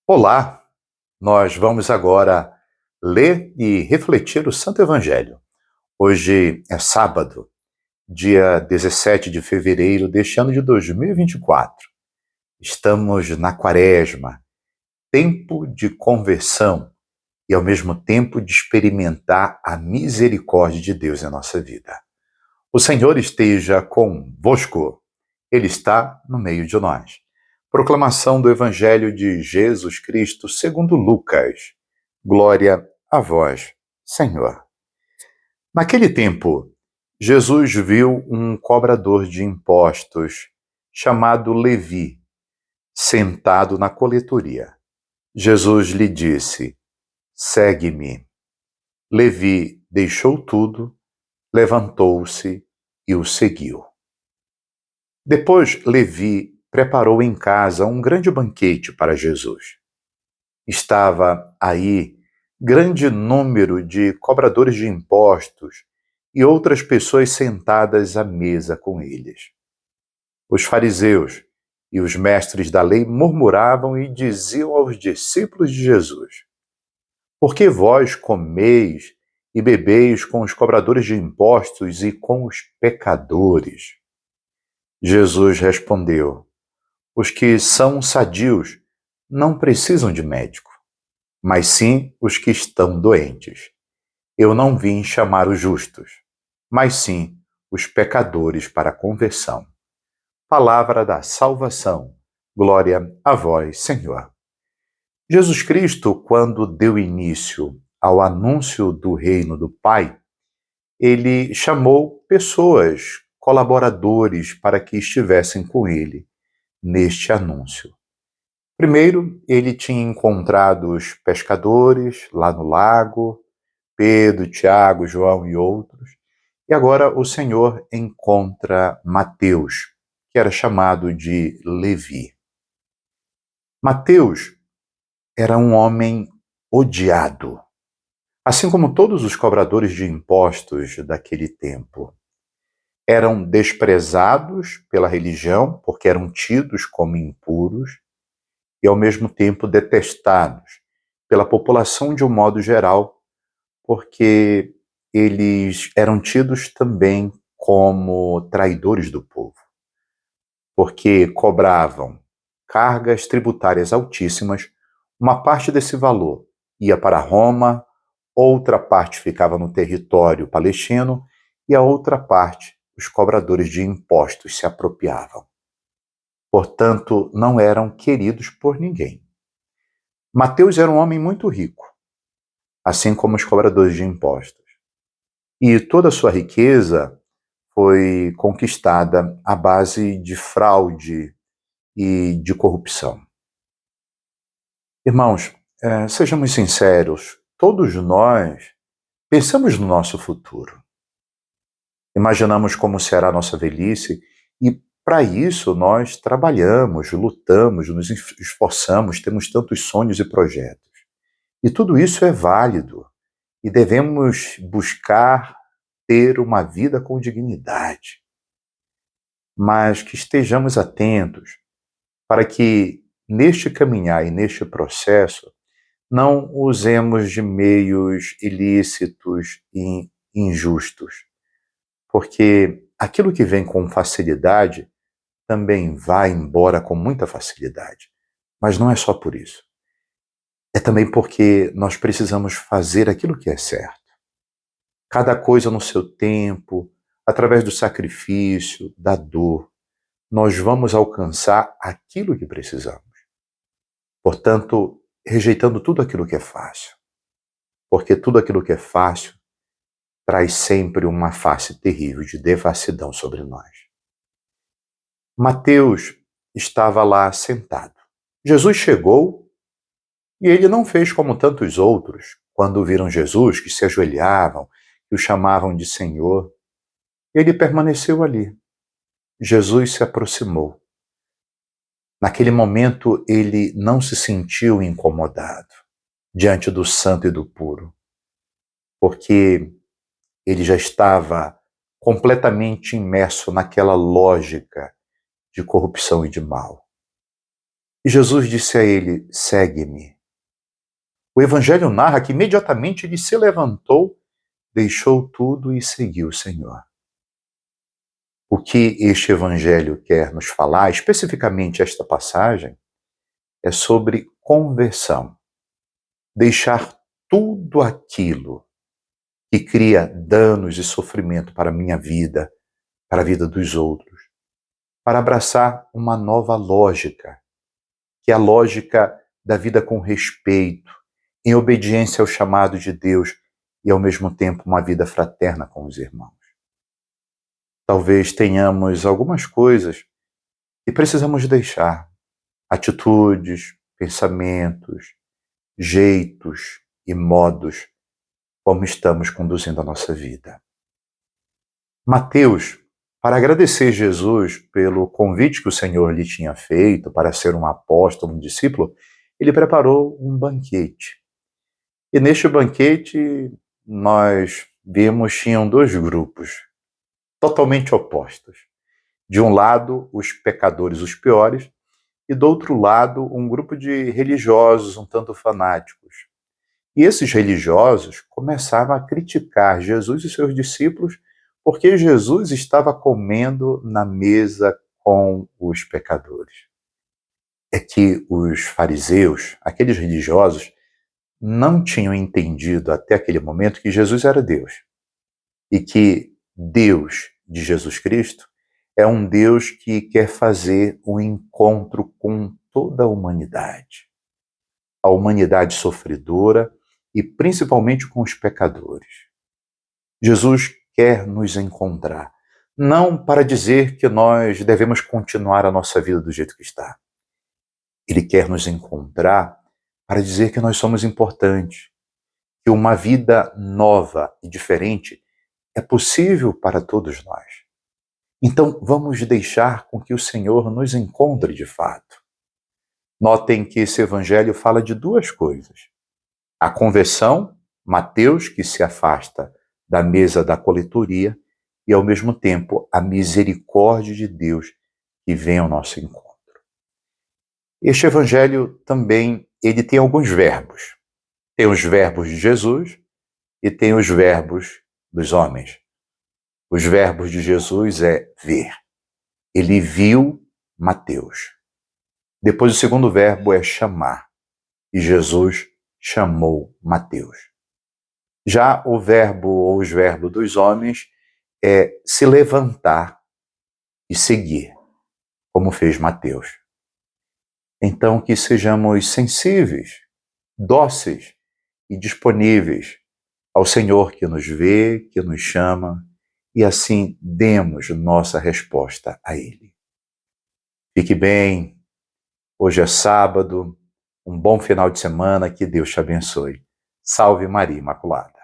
Olá, nós vamos agora ler e refletir o Santo Evangelho. Hoje é sábado, dia 17 de fevereiro deste ano de 2024. Estamos na Quaresma, tempo de conversão e ao mesmo tempo de experimentar a misericórdia de Deus em nossa vida. O Senhor esteja convosco, Ele está no meio de nós. Proclamação do Evangelho de Jesus Cristo segundo Lucas. Glória a vós, Senhor. Naquele tempo, Jesus viu um cobrador de impostos, chamado Levi, sentado na coletoria. Jesus lhe disse: segue-me. Levi deixou tudo, levantou-se e o seguiu. Depois, Levi preparou em casa um grande banquete para Jesus. Estava aí grande número de cobradores de impostos e outras pessoas sentadas à mesa com eles. Os fariseus e os mestres da lei murmuravam e diziam aos discípulos de Jesus: por que vós comeis e bebeis com os cobradores de impostos e com os pecadores? Jesus respondeu: os que são sadios não precisam de médico, mas sim os que estão doentes. Eu não vim chamar os justos, mas sim os pecadores para a conversão. Palavra da salvação. Glória a vós, Senhor. Jesus Cristo, quando deu início ao anúncio do reino do Pai, ele chamou pessoas, colaboradores, para que estivessem com ele neste anúncio. Primeiro, ele tinha encontrado os pescadores lá no lago, Pedro, Tiago, João e outros, e agora o Senhor encontra Mateus, que era chamado de Levi. Mateus era um homem odiado, assim como todos os cobradores de impostos daquele tempo. Eram desprezados pela religião, porque eram tidos como impuros, e ao mesmo tempo detestados pela população de um modo geral, porque eles eram tidos também como traidores do povo, porque cobravam cargas tributárias altíssimas. Uma parte desse valor ia para Roma, outra parte ficava no território palestino e a outra parte os cobradores de impostos se apropriavam. Portanto, não eram queridos por ninguém. Mateus era um homem muito rico, assim como os cobradores de impostos. E toda a sua riqueza foi conquistada à base de fraude e de corrupção. Irmãos, sejamos sinceros, todos nós pensamos no nosso futuro. Imaginamos como será a nossa velhice e, para isso, nós trabalhamos, lutamos, nos esforçamos, temos tantos sonhos e projetos. E tudo isso é válido e devemos buscar ter uma vida com dignidade, mas que estejamos atentos para que neste caminhar e neste processo não usemos de meios ilícitos e injustos, porque aquilo que vem com facilidade também vai embora com muita facilidade. Mas não é só por isso. É também porque nós precisamos fazer aquilo que é certo. Cada coisa no seu tempo, através do sacrifício, da dor, nós vamos alcançar aquilo que precisamos. Portanto, rejeitando tudo aquilo que é fácil. Porque tudo aquilo que é fácil traz sempre uma face terrível de devassidão sobre nós. Mateus estava lá sentado. Jesus chegou e ele não fez como tantos outros, quando viram Jesus, que se ajoelhavam, que o chamavam de Senhor. Ele permaneceu ali. Jesus se aproximou. Naquele momento, ele não se sentiu incomodado diante do santo e do puro, porque ele já estava completamente imerso naquela lógica de corrupção e de mal. E Jesus disse a ele: segue-me. O Evangelho narra que imediatamente ele se levantou, deixou tudo e seguiu o Senhor. O que este Evangelho quer nos falar, especificamente esta passagem, é sobre conversão. Deixar tudo aquilo que cria danos e sofrimento para a minha vida, para a vida dos outros, para abraçar uma nova lógica, que é a lógica da vida com respeito, em obediência ao chamado de Deus e, ao mesmo tempo, uma vida fraterna com os irmãos. Talvez tenhamos algumas coisas que precisamos deixar, atitudes, pensamentos, jeitos e modos como estamos conduzindo a nossa vida. Mateus, para agradecer Jesus pelo convite que o Senhor lhe tinha feito para ser um apóstolo, um discípulo, ele preparou um banquete. E neste banquete nós vimos tinham dois grupos totalmente opostos. De um lado, os pecadores, os piores, e do outro lado, um grupo de religiosos um tanto fanáticos. E esses religiosos começavam a criticar Jesus e seus discípulos porque Jesus estava comendo na mesa com os pecadores. É que os fariseus, aqueles religiosos, não tinham entendido até aquele momento que Jesus era Deus e que Deus de Jesus Cristo é um Deus que quer fazer um encontro com toda a humanidade sofredora e principalmente com os pecadores. Jesus quer nos encontrar, não para dizer que nós devemos continuar a nossa vida do jeito que está. Ele quer nos encontrar para dizer que nós somos importantes, que uma vida nova e diferente é possível para todos nós. Então, vamos deixar com que o Senhor nos encontre de fato. Notem que esse evangelho fala de duas coisas. A conversão, Mateus, que se afasta da mesa da coletoria, e ao mesmo tempo a misericórdia de Deus que vem ao nosso encontro. Este evangelho também, ele tem alguns verbos. Tem os verbos de Jesus e tem os verbos dos homens. Os verbos de Jesus é ver. Ele viu Mateus. Depois o segundo verbo é chamar. E Jesus chamou Mateus. Já o verbo ou os verbos dos homens é se levantar e seguir, como fez Mateus. Então que sejamos sensíveis, dóceis e disponíveis ao Senhor que nos vê, que nos chama, e assim demos nossa resposta a Ele. Fique bem, hoje é sábado, um bom final de semana, que Deus te abençoe. Salve Maria Imaculada.